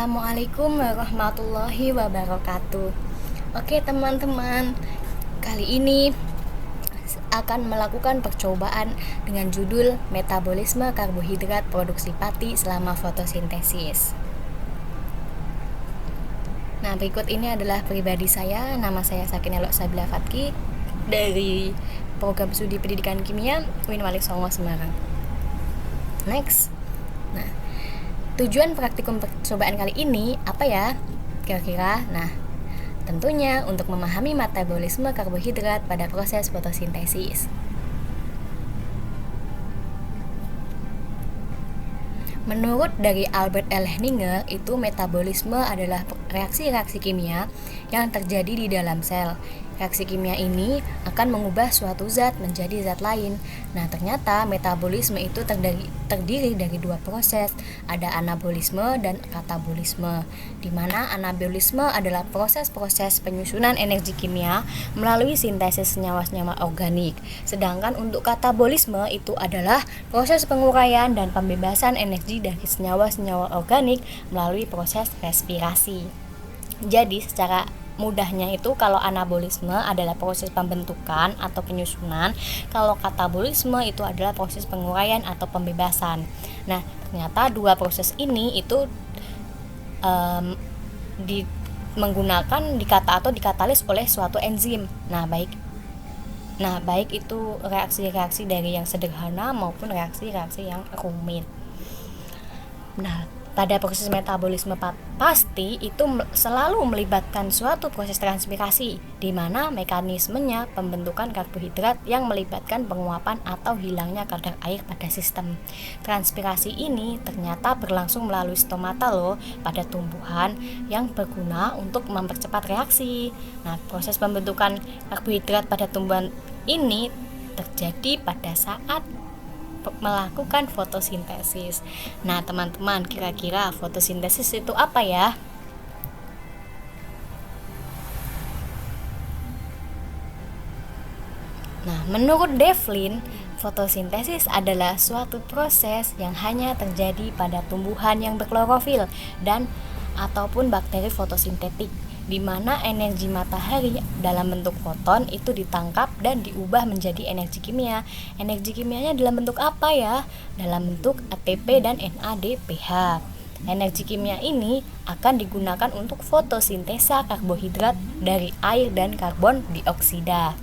Assalamualaikum warahmatullahi wabarakatuh. Oke teman-teman, kali ini akan melakukan percobaan dengan judul Metabolisme Karbohidrat Produksi Pati selama Fotosintesis. Nah, berikut ini adalah pribadi saya. Nama saya Sakinah Sabila Fatki dari Program Studi Pendidikan Kimia UIN Walik Songo Semarang. Next. Nah, tujuan praktikum percobaan kali ini apa ya? Kira-kira, tentunya untuk memahami metabolisme karbohidrat pada proses fotosintesis. Menurut dari Albert Ehlinger, itu metabolisme adalah reaksi-reaksi kimia yang terjadi di dalam sel. Reaksi kimia ini akan mengubah suatu zat menjadi zat lain. Nah, ternyata metabolisme itu terdiri dari dua proses, ada anabolisme dan katabolisme. Di mana anabolisme adalah proses-proses penyusunan energi kimia melalui sintesis senyawa-senyawa organik. Sedangkan untuk katabolisme itu adalah proses penguraian dan pembebasan energi dari senyawa-senyawa organik melalui proses respirasi. Jadi secara mudahnya itu kalau anabolisme adalah proses pembentukan atau penyusunan, kalau katabolisme itu adalah proses penguraian atau pembebasan. Nah, ternyata dua proses ini itu menggunakan dikatalis oleh suatu enzim. Nah, baik itu reaksi-reaksi dari yang sederhana maupun reaksi-reaksi yang rumit. Nah, pada proses metabolisme pasti itu selalu melibatkan suatu proses transpirasi, di mana mekanismenya pembentukan karbohidrat yang melibatkan penguapan atau hilangnya kadar air pada sistem. Transpirasi ini ternyata berlangsung melalui stomata pada tumbuhan yang berguna untuk mempercepat reaksi. Nah, proses pembentukan karbohidrat pada tumbuhan ini terjadi pada saat melakukan fotosintesis. Nah, teman-teman, kira-kira fotosintesis itu apa ya? Nah, menurut Devlin, fotosintesis adalah suatu proses yang hanya terjadi pada tumbuhan yang berklorofil dan ataupun bakteri fotosintetik, di mana energi matahari dalam bentuk foton itu ditangkap dan diubah menjadi energi kimia. Energi kimianya dalam bentuk apa ya? Dalam bentuk ATP dan NADPH. Energi kimia ini akan digunakan untuk fotosintesa karbohidrat dari air dan karbon dioksida.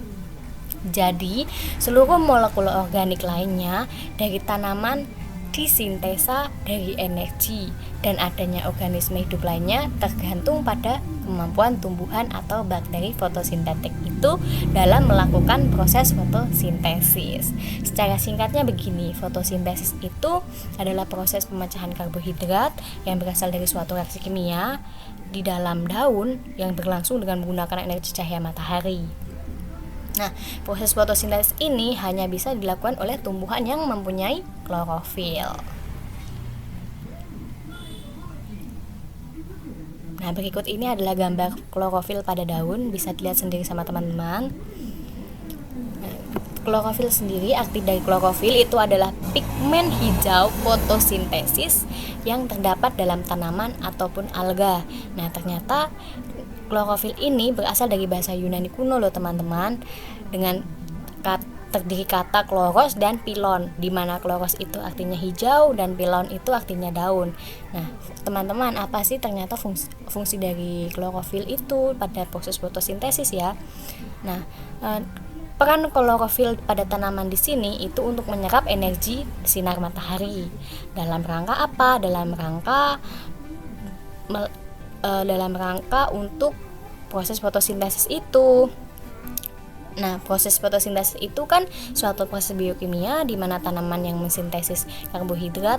Jadi, seluruh molekul organik lainnya dari tanaman disintesa dari energi, dan adanya organisme hidup lainnya tergantung pada kemampuan tumbuhan atau bakteri fotosintetik itu dalam melakukan proses fotosintesis. Secara singkatnya begini, fotosintesis itu adalah proses pemecahan karbohidrat yang berasal dari suatu reaksi kimia di dalam daun yang berlangsung dengan menggunakan energi cahaya matahari. Nah, proses fotosintesis ini hanya bisa dilakukan oleh tumbuhan yang mempunyai klorofil. Nah, berikut ini adalah gambar klorofil pada daun, bisa dilihat sendiri sama teman-teman. Nah, klorofil sendiri, arti dari klorofil itu adalah pigmen hijau fotosintesis yang terdapat dalam tanaman ataupun alga. Nah, ternyata klorofil ini berasal dari bahasa Yunani kuno teman-teman, dengan terdiri kata kloros dan pilon, di mana kloros itu artinya hijau dan pilon itu artinya daun. Nah, teman-teman, apa sih ternyata fungsi dari klorofil itu pada proses fotosintesis ya? Nah, peran klorofil pada tanaman di sini itu untuk menyerap energi sinar matahari. Dalam rangka apa? Dalam rangka untuk proses fotosintesis itu. Nah, proses fotosintesis itu kan suatu proses biokimia di mana tanaman yang mensintesis karbohidrat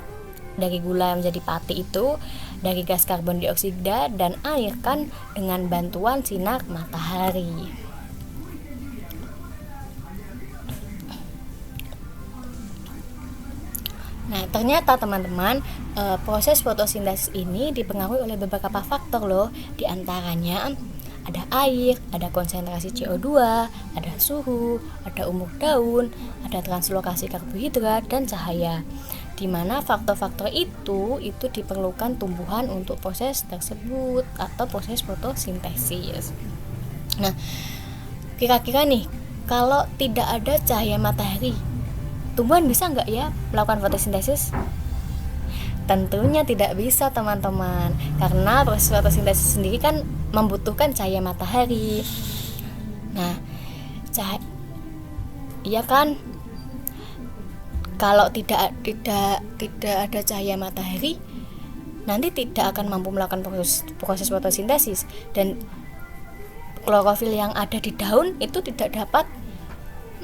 dari gula menjadi pati itu dari gas karbon dioksida dan air kan dengan bantuan sinar matahari. Nah, ternyata teman-teman, proses fotosintesis ini dipengaruhi oleh beberapa faktor Di antaranya ada air, ada konsentrasi CO2, ada suhu, ada umur daun, ada translokasi karbohidrat dan cahaya. di mana faktor-faktor itu diperlukan tumbuhan untuk proses tersebut atau proses fotosintesis. Nah, kira-kira nih, kalau tidak ada cahaya matahari, tumbuhan bisa nggak ya melakukan fotosintesis? Tentunya tidak bisa teman-teman, karena proses fotosintesis sendiri kan membutuhkan cahaya matahari. Nah, iya kan, kalau tidak ada cahaya matahari, nanti tidak akan mampu melakukan proses fotosintesis, dan klorofil yang ada di daun itu tidak dapat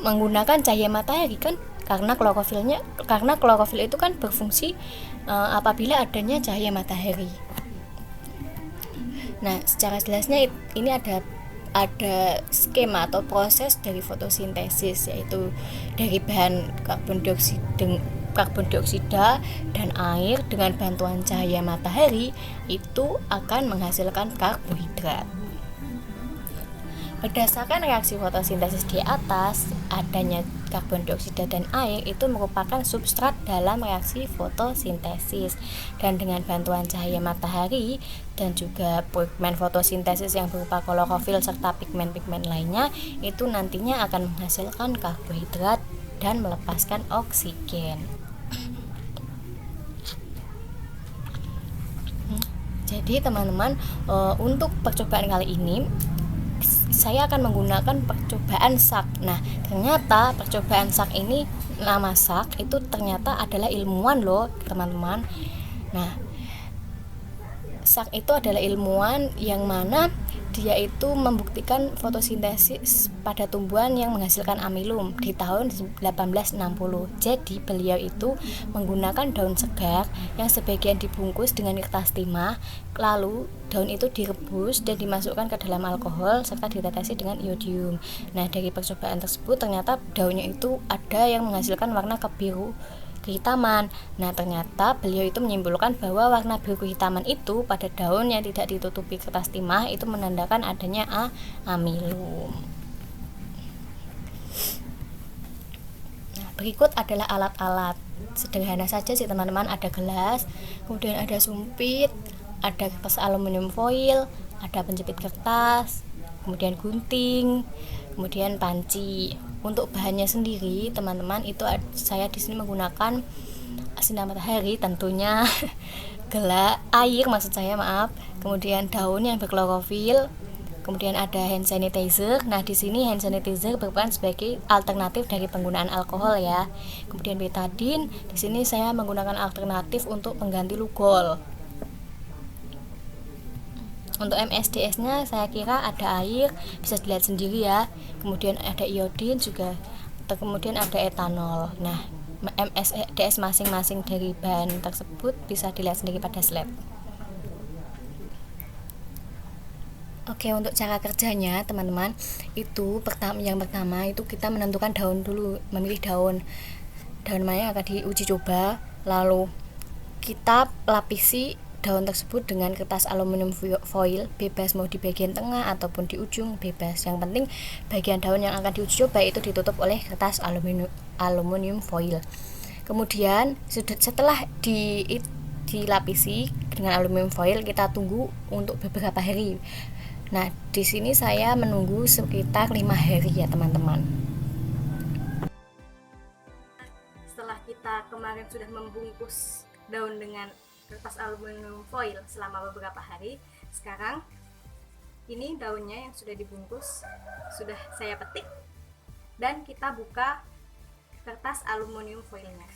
menggunakan cahaya matahari kan, karena klorofil itu kan berfungsi apabila adanya cahaya matahari. Nah, secara jelasnya ini ada skema atau proses dari fotosintesis, yaitu dari bahan karbon dioksida dan air dengan bantuan cahaya matahari itu akan menghasilkan karbohidrat. Berdasarkan reaksi fotosintesis di atas, adanya karbon dioksida dan air itu merupakan substrat dalam reaksi fotosintesis, dan dengan bantuan cahaya matahari dan juga pigmen fotosintesis yang berupa klorofil serta pigmen-pigmen lainnya itu nantinya akan menghasilkan karbohidrat dan melepaskan oksigen. Jadi teman-teman, untuk percobaan kali ini saya akan menggunakan percobaan SAK. Nah, ternyata percobaan SAK ini, nama SAK itu ternyata adalah ilmuwan loh, teman-teman. Nah, SAK itu adalah ilmuwan yang mana dia itu membuktikan fotosintesis pada tumbuhan yang menghasilkan amilum di tahun 1860. Jadi beliau itu menggunakan daun segar yang sebagian dibungkus dengan kertas timah, lalu daun itu direbus dan dimasukkan ke dalam alkohol serta ditetesi dengan iodium. Nah, dari percobaan tersebut ternyata daunnya itu ada yang menghasilkan warna kebiru kehitaman. Nah, ternyata beliau itu menyimpulkan bahwa warna biru kehitaman itu pada daun yang tidak ditutupi kertas timah itu menandakan adanya amilum. Nah, berikut adalah alat-alat sederhana saja sih teman-teman. Ada gelas, kemudian ada sumpit, ada kertas aluminium foil, ada penjepit kertas, kemudian gunting, kemudian panci. Untuk bahannya sendiri teman-teman, itu saya di sini menggunakan sinar matahari tentunya, air maksud saya, kemudian daun yang berklorofil, kemudian ada hand sanitizer. Nah, di sini hand sanitizer berperan sebagai alternatif dari penggunaan alkohol ya. Kemudian betadine, di sini saya menggunakan alternatif untuk pengganti lugol. Untuk MSDS-nya saya kira ada air, bisa dilihat sendiri ya. Kemudian ada iodin juga. Kemudian ada etanol. Nah, MSDS masing-masing dari bahan tersebut bisa dilihat sendiri pada slide. Oke, untuk cara kerjanya teman-teman, itu yang pertama itu kita menentukan daun dulu, memilih daun mana yang akan diuji coba, lalu kita lapisi daun tersebut dengan kertas aluminium foil, bebas mau di bagian tengah ataupun di ujung, bebas. Yang penting bagian daun yang akan diuji coba itu ditutup oleh kertas aluminium foil. Kemudian setelah dilapisi dengan aluminium foil, kita tunggu untuk beberapa hari. Nah, di sini saya menunggu sekitar 5 hari ya teman-teman. Setelah kita kemarin sudah membungkus daun dengan kertas aluminium foil selama beberapa hari, sekarang ini daunnya yang sudah dibungkus sudah saya petik dan kita buka kertas aluminium foilnya.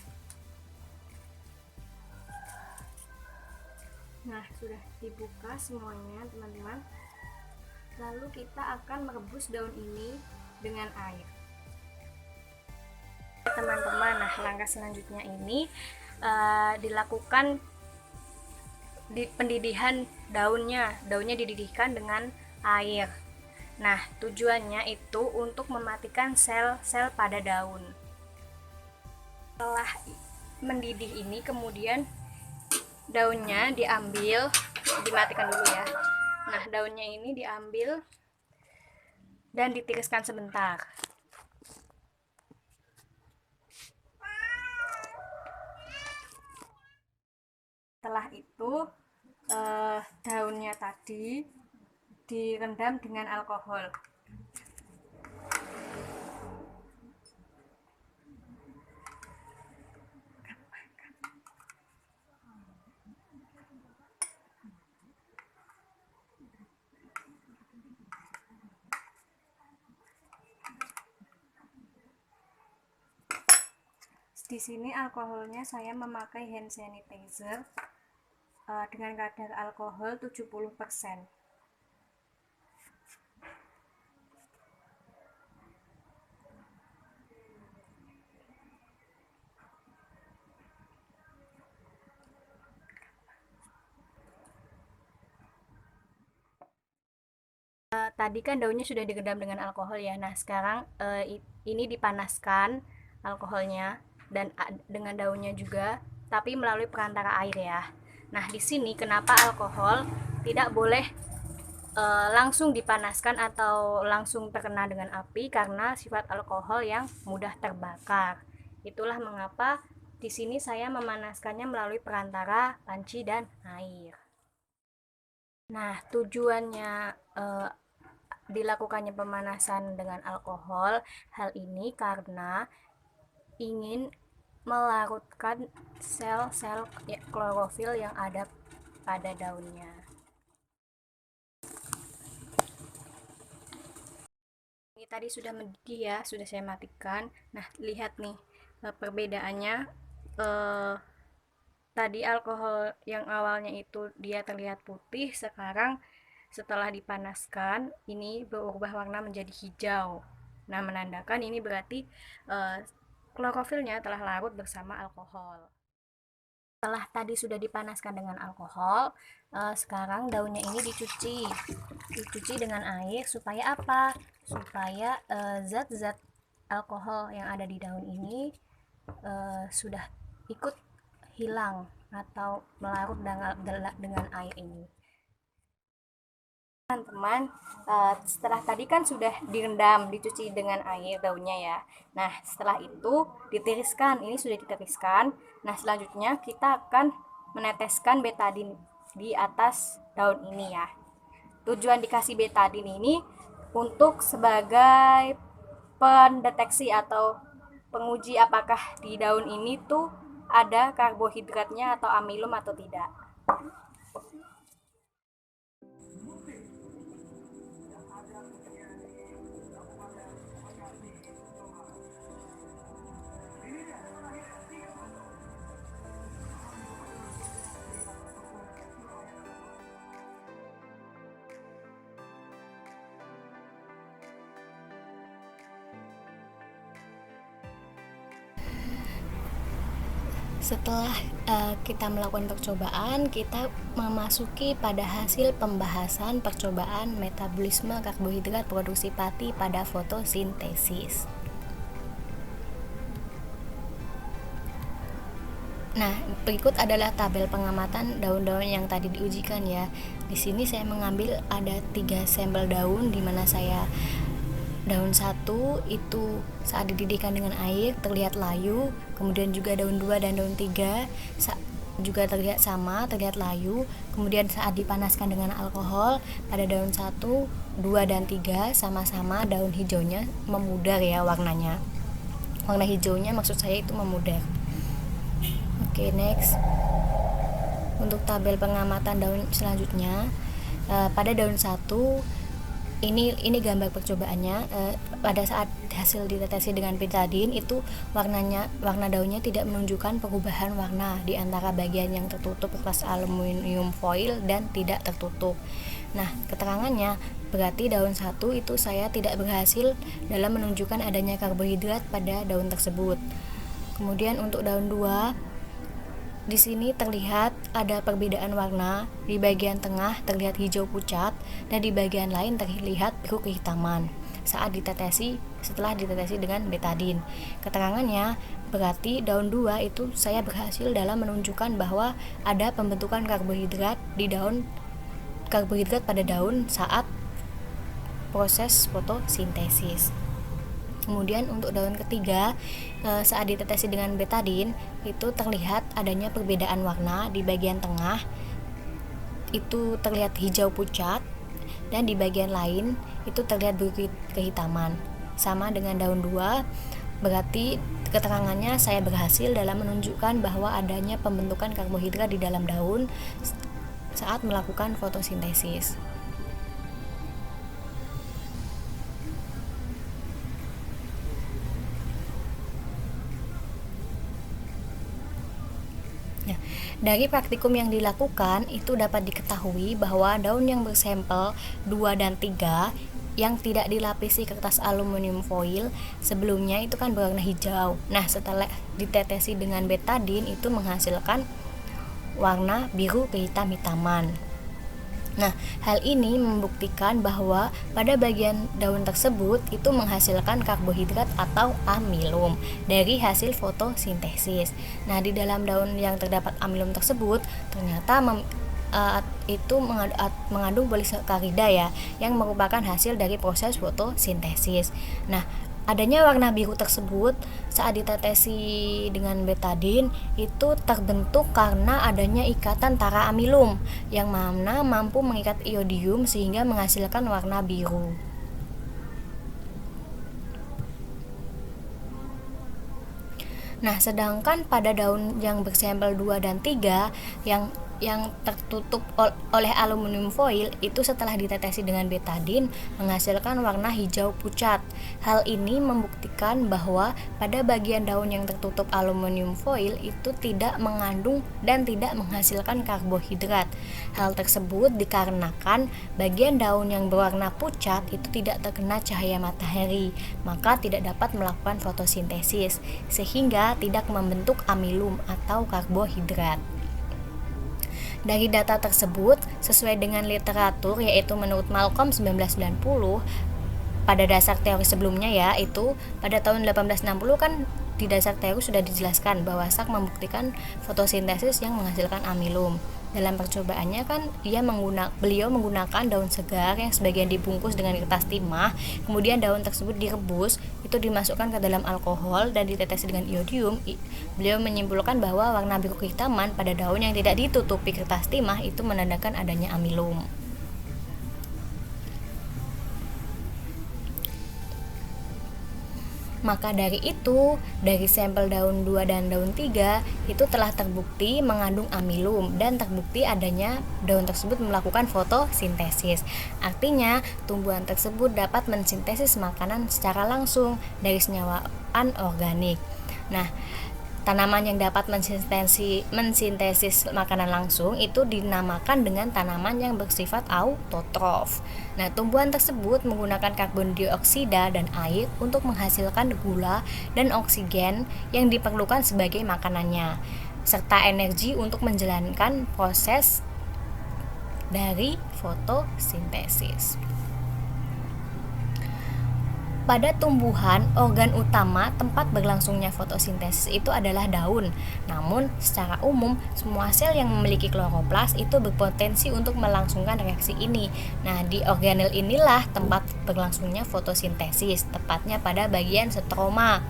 Nah, sudah dibuka semuanya teman-teman. Lalu kita akan merebus daun ini dengan air. Teman-teman, nah langkah selanjutnya ini dilakukan di pendidihan daunnya dididihkan dengan air. Nah, tujuannya itu untuk mematikan sel-sel pada daun. Setelah mendidih ini, kemudian daunnya diambil, dimatikan dulu ya. Nah, daunnya ini diambil dan ditiriskan sebentar. Setelah itu daunnya tadi direndam dengan alkohol. Di sini alkoholnya saya memakai hand sanitizer dengan kadar alkohol 70%. Tadi kan daunnya sudah direndam dengan alkohol ya. Nah, sekarang ini dipanaskan alkoholnya dan dengan daunnya juga, tapi melalui perantara air ya. Nah, di sini kenapa alkohol tidak boleh langsung dipanaskan atau langsung terkena dengan api, karena sifat alkohol yang mudah terbakar. Itulah mengapa di sini saya memanaskannya melalui perantara panci dan air. Nah, tujuannya dilakukannya pemanasan dengan alkohol, hal ini karena ingin melarutkan sel-sel klorofil yang ada pada daunnya. Ini tadi sudah mendidih ya, sudah saya matikan. Nah, lihat nih perbedaannya. Tadi alkohol yang awalnya itu dia terlihat putih, sekarang setelah dipanaskan ini berubah warna menjadi hijau. Nah, menandakan ini berarti klorofilnya telah larut bersama alkohol. Setelah tadi sudah dipanaskan dengan alkohol, sekarang daunnya ini dicuci dengan air supaya apa? Supaya zat-zat alkohol yang ada di daun ini sudah ikut hilang atau melarut dengan air ini. Teman-teman, setelah tadi kan sudah direndam, dicuci dengan air daunnya ya. Nah, setelah itu ditiriskan, ini sudah ditiriskan. Nah, selanjutnya kita akan meneteskan betadin di atas daun ini ya. Tujuan dikasih betadin ini untuk sebagai pendeteksi atau penguji apakah di daun ini tuh ada karbohidratnya atau amilum atau tidak. Setelah kita melakukan percobaan, kita memasuki pada hasil pembahasan percobaan metabolisme karbohidrat produksi pati pada fotosintesis. Nah, berikut adalah tabel pengamatan daun-daun yang tadi diujikan ya. Di sini saya mengambil ada 3 sampel daun, di mana saya daun 1 itu saat dididihkan dengan air terlihat layu, kemudian juga daun 2 dan daun 3 juga terlihat layu. Kemudian saat dipanaskan dengan alkohol, pada daun 1, 2 dan 3 sama-sama daun hijaunya memudar ya warnanya. Warna hijaunya maksud saya itu memudar. Oke, next. Untuk tabel pengamatan daun selanjutnya, pada daun 1 ini gambar percobaannya. Pada saat hasil ditetesi dengan betadin itu warna daunnya tidak menunjukkan perubahan warna di antara bagian yang tertutup kertas aluminium foil dan tidak tertutup. Nah, keterangannya berarti daun 1 itu saya tidak berhasil dalam menunjukkan adanya karbohidrat pada daun tersebut. Kemudian untuk daun 2, di sini terlihat ada perbedaan warna. Di bagian tengah terlihat hijau pucat dan di bagian lain terlihat biru kehitaman setelah ditetesi dengan betadin. Keterangannya berarti daun 2 itu saya berhasil dalam menunjukkan bahwa ada pembentukan karbohidrat pada daun saat proses fotosintesis. Kemudian untuk daun ketiga, saat ditetesi dengan betadin itu terlihat adanya perbedaan warna. Di bagian tengah itu terlihat hijau pucat, dan di bagian lain itu terlihat kehitaman. Sama dengan daun 2, berarti keterangannya saya berhasil dalam menunjukkan bahwa adanya pembentukan karbohidrat di dalam daun saat melakukan fotosintesis. Nah, dari praktikum yang dilakukan itu dapat diketahui bahwa daun yang bersampel 2 dan 3 yang tidak dilapisi kertas aluminium foil sebelumnya itu kan berwarna hijau. Nah, setelah ditetesi dengan betadin itu menghasilkan warna biru kehitam-hitaman. Nah, hal ini membuktikan bahwa pada bagian daun tersebut itu menghasilkan karbohidrat atau amilum dari hasil fotosintesis. Nah, di dalam daun yang terdapat amilum tersebut ternyata itu mengandung polisakarida ya, yang merupakan hasil dari proses fotosintesis. Nah, adanya warna biru tersebut saat ditetesi dengan betadin itu terbentuk karena adanya ikatan tara amilum yang mana mampu mengikat iodium sehingga menghasilkan warna biru. Nah, sedangkan pada daun yang bersampel 2 dan 3 yang tertutup oleh aluminium foil itu setelah ditetesi dengan betadin menghasilkan warna hijau pucat. Hal ini membuktikan bahwa pada bagian daun yang tertutup aluminium foil itu tidak mengandung dan tidak menghasilkan karbohidrat. Hal tersebut dikarenakan bagian daun yang berwarna pucat itu tidak terkena cahaya matahari, maka tidak dapat melakukan fotosintesis sehingga tidak membentuk amilum atau karbohidrat. Dari data tersebut, sesuai dengan literatur yaitu menurut Malcolm 1990, pada dasar teori sebelumnya yaitu pada tahun 1860 kan di dasar teori sudah dijelaskan bahwa Sachs membuktikan fotosintesis yang menghasilkan amilum. Dalam percobaannya kan beliau menggunakan daun segar yang sebagian dibungkus dengan kertas timah, kemudian daun tersebut direbus, itu dimasukkan ke dalam alkohol dan ditetesi dengan iodium. Beliau menyimpulkan bahwa warna biru kehitaman pada daun yang tidak ditutupi kertas timah itu menandakan adanya amilum. Maka dari itu, dari sampel daun 2 dan daun 3 itu telah terbukti mengandung amilum dan terbukti adanya daun tersebut melakukan fotosintesis. Artinya, tumbuhan tersebut dapat mensintesis makanan secara langsung dari senyawa anorganik. Nah, tanaman yang dapat mensintesis makanan langsung itu dinamakan dengan tanaman yang bersifat autotrof. Nah, tumbuhan tersebut menggunakan karbon dioksida dan air untuk menghasilkan gula dan oksigen yang diperlukan sebagai makanannya, serta energi untuk menjalankan proses dari fotosintesis. Pada tumbuhan, organ utama tempat berlangsungnya fotosintesis itu adalah daun. Namun, secara umum, semua sel yang memiliki kloroplas itu berpotensi untuk melangsungkan reaksi ini. Nah, di organel inilah tempat berlangsungnya fotosintesis, tepatnya pada bagian stroma.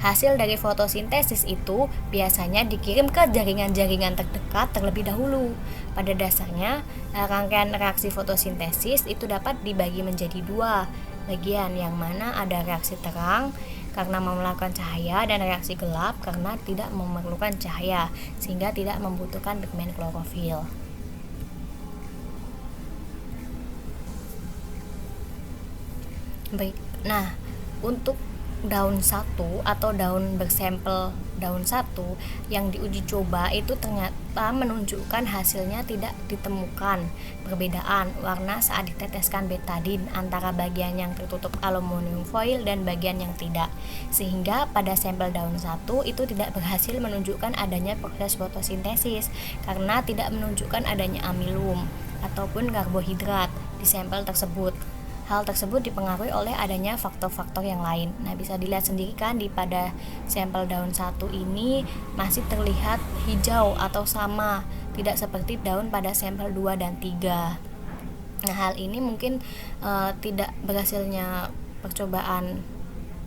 Hasil dari fotosintesis itu biasanya dikirim ke jaringan-jaringan terdekat terlebih dahulu. Pada dasarnya, rangkaian reaksi fotosintesis itu dapat dibagi menjadi 2 bagian, yang mana ada reaksi terang karena memerlukan cahaya dan reaksi gelap karena tidak memerlukan cahaya sehingga tidak membutuhkan pigmen klorofil. Baik. Nah, untuk daun 1 atau daun bersampel daun 1 yang diuji coba itu ternyata menunjukkan hasilnya tidak ditemukan perbedaan warna saat diteteskan betadin antara bagian yang tertutup aluminium foil dan bagian yang tidak, sehingga pada sampel daun 1 itu tidak berhasil menunjukkan adanya proses fotosintesis karena tidak menunjukkan adanya amilum ataupun karbohidrat di sampel tersebut. Hal tersebut dipengaruhi oleh adanya faktor-faktor yang lain. Nah, bisa dilihat sendiri kan pada sampel daun 1 ini masih terlihat hijau atau sama, tidak seperti daun pada sampel 2 dan 3. Nah, hal ini mungkin tidak berhasilnya percobaan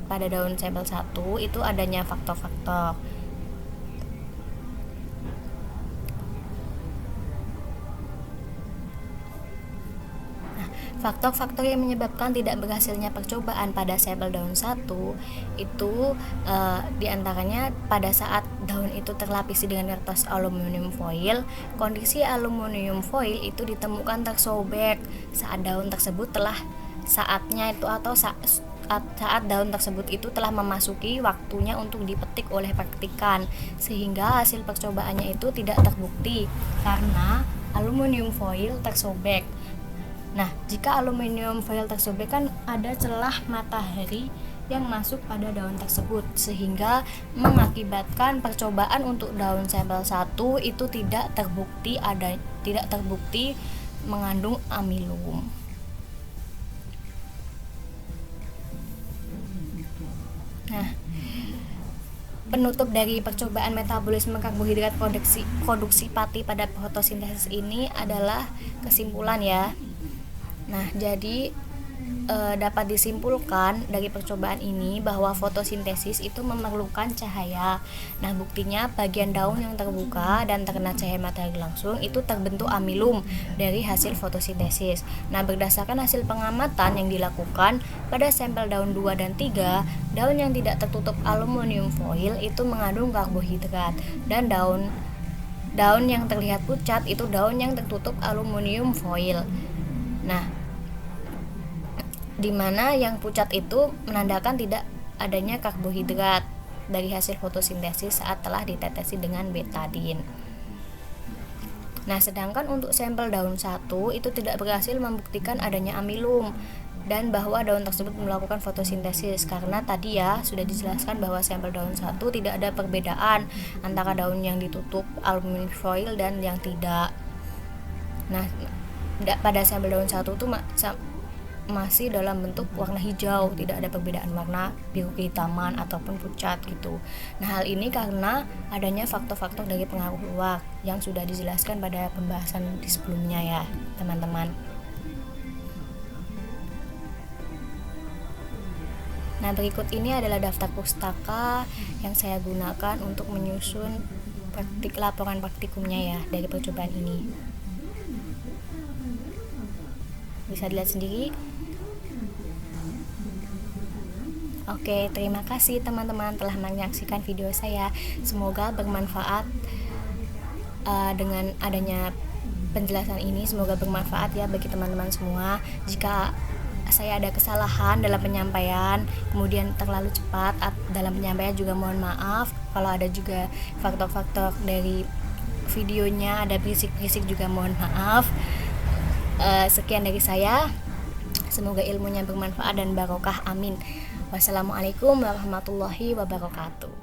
pada daun sampel 1 itu adanya faktor-faktor. Faktor-faktor yang menyebabkan tidak berhasilnya percobaan pada sampel daun 1 itu diantaranya pada saat daun itu terlapisi dengan kertas aluminium foil, kondisi aluminium foil itu ditemukan tersobek saat daun tersebut telah saatnya itu atau saat daun tersebut itu telah memasuki waktunya untuk dipetik oleh praktikan, sehingga hasil percobaannya itu tidak terbukti karena aluminium foil tersobek. Nah, jika aluminium foil tersobek kan ada celah matahari yang masuk pada daun tersebut, sehingga mengakibatkan percobaan untuk daun sampel 1 itu tidak terbukti mengandung amilum. Nah, penutup dari percobaan metabolisme karbohidrat produksi pati pada fotosintesis ini adalah kesimpulan ya. Nah, jadi dapat disimpulkan dari percobaan ini bahwa fotosintesis itu memerlukan cahaya. Nah, buktinya bagian daun yang terbuka dan terkena cahaya matahari langsung itu terbentuk amilum dari hasil fotosintesis. Nah, berdasarkan hasil pengamatan yang dilakukan pada sampel daun 2 dan 3, daun yang tidak tertutup aluminium foil itu mengandung karbohidrat, dan daun yang terlihat pucat itu daun yang tertutup aluminium foil. Nah, di mana yang pucat itu menandakan tidak adanya karbohidrat dari hasil fotosintesis saat telah ditetesi dengan betadin. Nah, sedangkan untuk sampel daun 1 itu tidak berhasil membuktikan adanya amilum dan bahwa daun tersebut melakukan fotosintesis, karena tadi ya sudah dijelaskan bahwa sampel daun 1 tidak ada perbedaan antara daun yang ditutup aluminium foil dan yang tidak. Nah, pada sampel daun 1 itu masih dalam bentuk warna hijau, tidak ada perbedaan warna biru kehitaman ataupun pucat gitu. Nah, hal ini karena adanya faktor-faktor dari pengaruh luar yang sudah dijelaskan pada pembahasan di sebelumnya ya, teman-teman. Nah, berikut ini adalah daftar pustaka yang saya gunakan untuk menyusun laporan praktikumnya ya dari percobaan ini. Bisa dilihat sendiri. Oke, terima kasih teman-teman telah menyaksikan video saya. Semoga bermanfaat dengan adanya penjelasan ini. Semoga bermanfaat ya bagi teman-teman semua. Jika saya ada kesalahan dalam penyampaian, kemudian terlalu cepat dalam penyampaian, juga mohon maaf. Kalau ada juga faktor-faktor dari videonya ada berisik-berisik, juga mohon maaf. Sekian dari saya. Semoga ilmunya bermanfaat dan barokah. Amin. Wassalamualaikum warahmatullahi wabarakatuh.